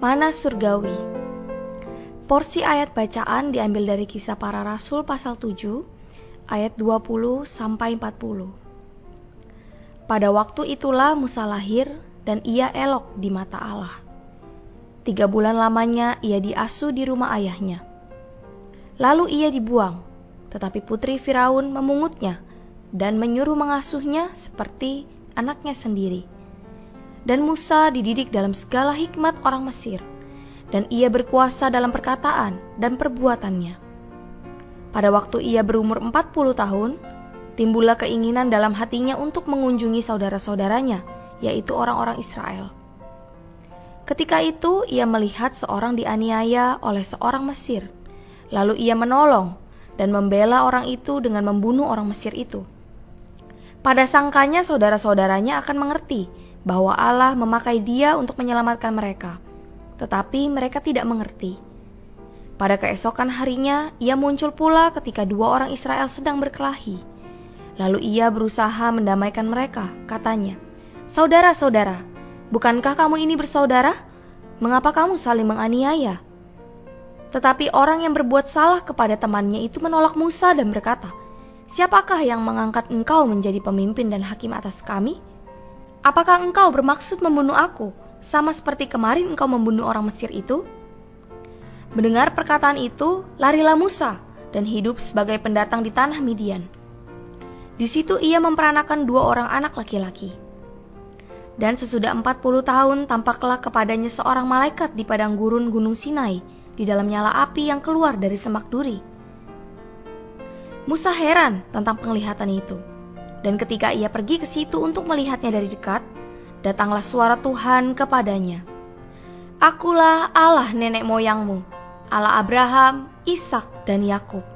Mana surgawi. Porsi ayat bacaan diambil dari Kisah Para Rasul pasal 7 ayat 20 sampai 40. Pada waktu itulah Musa lahir dan ia elok di mata Allah. 3 bulan lamanya ia diasuh di rumah ayahnya. Lalu ia dibuang, tetapi putri Firaun memungutnya dan menyuruh mengasuhnya seperti anaknya sendiri. Dan Musa dididik dalam segala hikmat orang Mesir, dan ia berkuasa dalam perkataan dan perbuatannya. Pada waktu ia berumur 40 tahun, timbullah keinginan dalam hatinya untuk mengunjungi saudara-saudaranya, yaitu orang-orang Israel. Ketika itu ia melihat seorang dianiaya oleh seorang Mesir, lalu ia menolong dan membela orang itu dengan membunuh orang Mesir itu. Pada sangkanya saudara-saudaranya akan mengerti bahwa Allah memakai dia untuk menyelamatkan mereka, tetapi mereka tidak mengerti. Pada keesokan harinya, ia muncul pula ketika 2 orang Israel sedang berkelahi. Lalu ia berusaha mendamaikan mereka, katanya, "Saudara-saudara, bukankah kamu ini bersaudara? Mengapa kamu saling menganiaya?" Tetapi orang yang berbuat salah kepada temannya itu menolak Musa dan berkata, "Siapakah yang mengangkat engkau menjadi pemimpin dan hakim atas kami? Apakah engkau bermaksud membunuh aku, sama seperti kemarin engkau membunuh orang Mesir itu?" Mendengar perkataan itu, larilah Musa dan hidup sebagai pendatang di tanah Midian. Di situ ia memperanakan 2 orang anak laki-laki. Dan sesudah 40 tahun tampaklah kepadanya seorang malaikat di padang gurun Gunung Sinai, di dalam nyala api yang keluar dari semak duri. Musa heran tentang penglihatan itu. Dan ketika ia pergi ke situ untuk melihatnya dari dekat, datanglah suara Tuhan kepadanya. "Akulah Allah nenek moyangmu, Allah Abraham, Ishak, dan Yakub."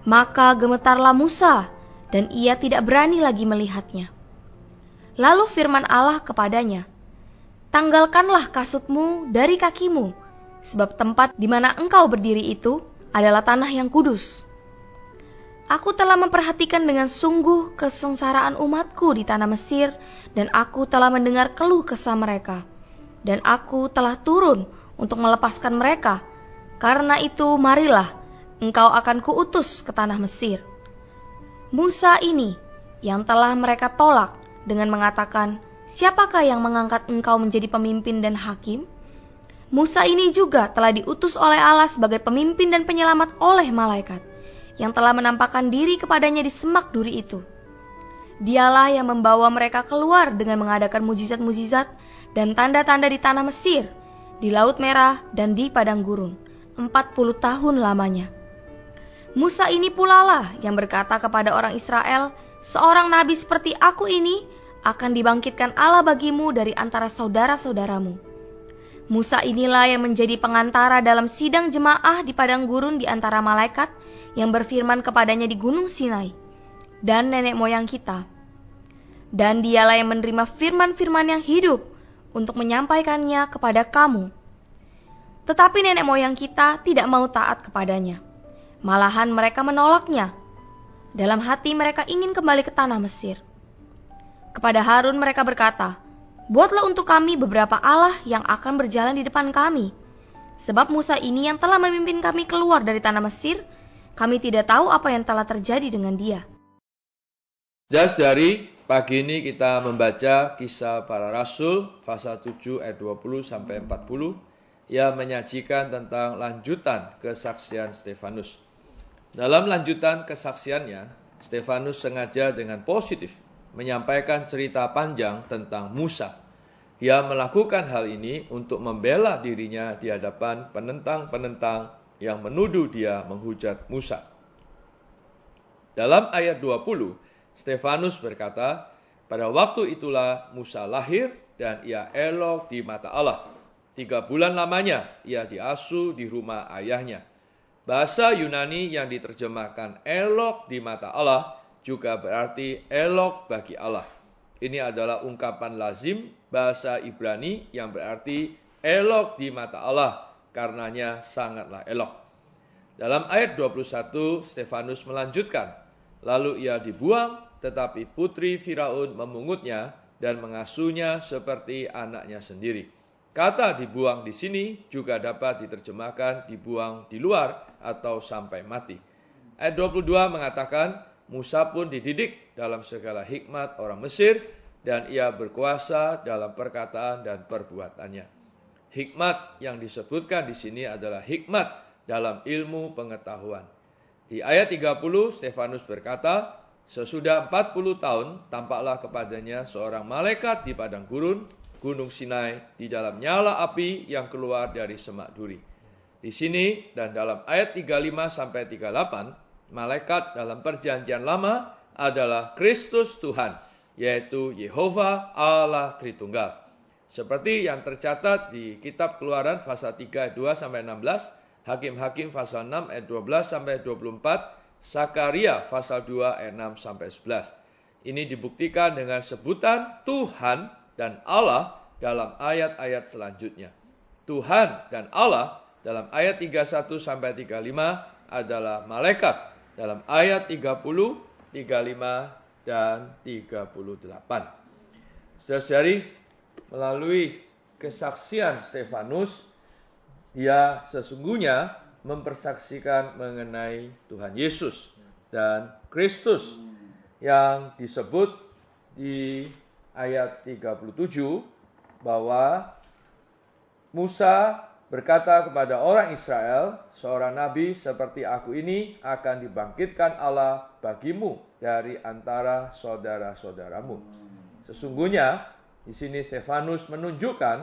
Maka gemetarlah Musa, dan ia tidak berani lagi melihatnya. Lalu firman Allah kepadanya, "Tanggalkanlah kasutmu dari kakimu, sebab tempat di mana engkau berdiri itu adalah tanah yang kudus. Aku telah memperhatikan dengan sungguh kesengsaraan umatku di tanah Mesir, dan aku telah mendengar keluh kesah mereka, dan aku telah turun untuk melepaskan mereka. Karena itu marilah, engkau akan kuutus ke tanah Mesir." Musa ini yang telah mereka tolak dengan mengatakan, "Siapakah yang mengangkat engkau menjadi pemimpin dan hakim?" Musa ini juga telah diutus oleh Allah sebagai pemimpin dan penyelamat oleh malaikat, yang telah menampakkan diri kepadanya di semak duri itu. Dialah yang membawa mereka keluar dengan mengadakan mujizat-mujizat dan tanda-tanda di tanah Mesir, di Laut Merah, dan di padang gurun, 40 tahun lamanya. Musa ini pula lah yang berkata kepada orang Israel, "Seorang nabi seperti aku ini akan dibangkitkan Allah bagimu dari antara saudara-saudaramu." Musa inilah yang menjadi pengantara dalam sidang jemaah di padang gurun di antara malaikat yang berfirman kepadanya di Gunung Sinai, dan nenek moyang kita. Dan dialah yang menerima firman-firman yang hidup untuk menyampaikannya kepada kamu. Tetapi nenek moyang kita tidak mau taat kepadanya. Malahan mereka menolaknya. Dalam hati mereka ingin kembali ke tanah Mesir. Kepada Harun mereka berkata, "Buatlah untuk kami beberapa Allah yang akan berjalan di depan kami. Sebab Musa ini yang telah memimpin kami keluar dari tanah Mesir, kami tidak tahu apa yang telah terjadi dengan dia." Saudari, pagi ini kita membaca Kisah Para Rasul pasal 7 ayat 20 sampai 40 yang menyajikan tentang lanjutan kesaksian Stefanus. Dalam lanjutan kesaksiannya, Stefanus sengaja dengan positif menyampaikan cerita panjang tentang Musa. Dia melakukan hal ini untuk membela dirinya di hadapan penentang-penentang yang menuduh dia menghujat Musa. Dalam ayat 20, Stefanus berkata, "Pada waktu itulah Musa lahir dan ia elok di mata Allah. 3 bulan lamanya ia diasuh di rumah ayahnya." Bahasa Yunani yang diterjemahkan elok di mata Allah juga berarti elok bagi Allah. Ini adalah ungkapan lazim bahasa Ibrani yang berarti elok di mata Allah, karenanya sangatlah elok. Dalam ayat 21, Stefanus melanjutkan, "Lalu ia dibuang, tetapi putri Firaun memungutnya dan mengasuhnya seperti anaknya sendiri." Kata dibuang di sini juga dapat diterjemahkan dibuang di luar atau sampai mati. Ayat 22 mengatakan, Musa pun dididik dalam segala hikmat orang Mesir, dan ia berkuasa dalam perkataan dan perbuatannya. Hikmat yang disebutkan di sini adalah hikmat dalam ilmu pengetahuan. Di ayat 30, Stefanus berkata, sesudah 40 tahun tampaklah kepadanya seorang malaikat di padang gurun, Gunung Sinai, di dalam nyala api yang keluar dari semak duri. Di sini dan dalam ayat 35 sampai 38, malaikat dalam perjanjian lama adalah Kristus Tuhan, yaitu Yehova Allah Tritunggal. Seperti yang tercatat di kitab Keluaran pasal 3 ayat 2 sampai 16, Hakim-Hakim pasal 6 ayat 12 sampai 24, Sakaria pasal 2 ayat 6 sampai 11. Ini dibuktikan dengan sebutan Tuhan dan Allah dalam ayat-ayat selanjutnya. Tuhan dan Allah dalam ayat 31 sampai 35 adalah malaikat dalam ayat 30, 35 dan 38. Saudara-saudari, melalui kesaksian Stefanus, dia sesungguhnya mempersaksikan mengenai Tuhan Yesus dan Kristus yang disebut di ayat 37 bahwa Musa berkata kepada orang Israel, seorang nabi seperti aku ini akan dibangkitkan Allah bagimu dari antara saudara-saudaramu. Sesungguhnya di sini Stefanus menunjukkan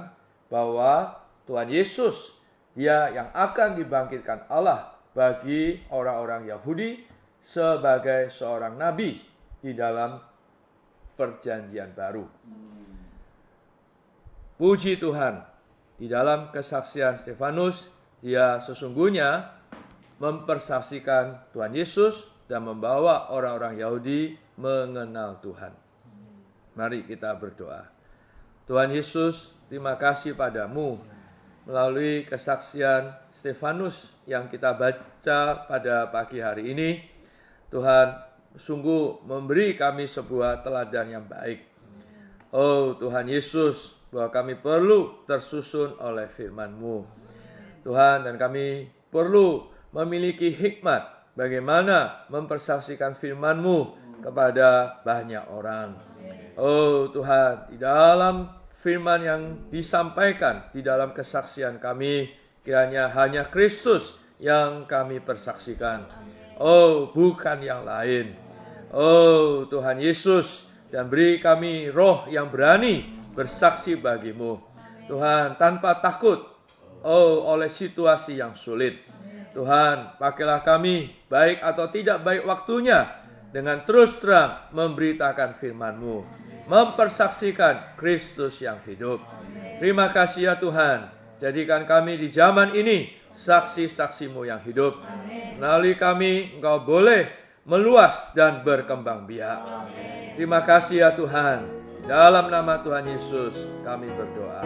bahwa Tuhan Yesus, dia yang akan dibangkitkan Allah bagi orang-orang Yahudi sebagai seorang nabi di dalam perjanjian baru. Puji Tuhan, di dalam kesaksian Stefanus, dia sesungguhnya mempersaksikan Tuhan Yesus dan membawa orang-orang Yahudi mengenal Tuhan. Mari kita berdoa. Tuhan Yesus, terima kasih padamu melalui kesaksian Stefanus yang kita baca pada pagi hari ini. Tuhan sungguh memberi kami sebuah teladan yang baik. Oh Tuhan Yesus, bahwa kami perlu tersusun oleh firman-Mu. Tuhan, dan kami perlu memiliki hikmat bagaimana mempersaksikan firman-Mu kepada banyak orang. Oh Tuhan, di dalam firman yang disampaikan di dalam kesaksian kami, kiranya hanya Kristus yang kami persaksikan. Oh, bukan yang lain. Oh Tuhan Yesus, dan beri kami roh yang berani bersaksi bagimu. Tuhan, tanpa takut oleh situasi yang sulit. Tuhan, pakailah kami, baik atau tidak baik waktunya, dengan terus terang memberitakan firman-Mu, mempersaksikan Kristus yang hidup. Terima kasih ya Tuhan, jadikan kami di zaman ini saksi-saksi-Mu yang hidup. Melalui kami, Engkau boleh meluas dan berkembang biak. Terima kasih ya Tuhan. Dalam nama Tuhan Yesus kami berdoa.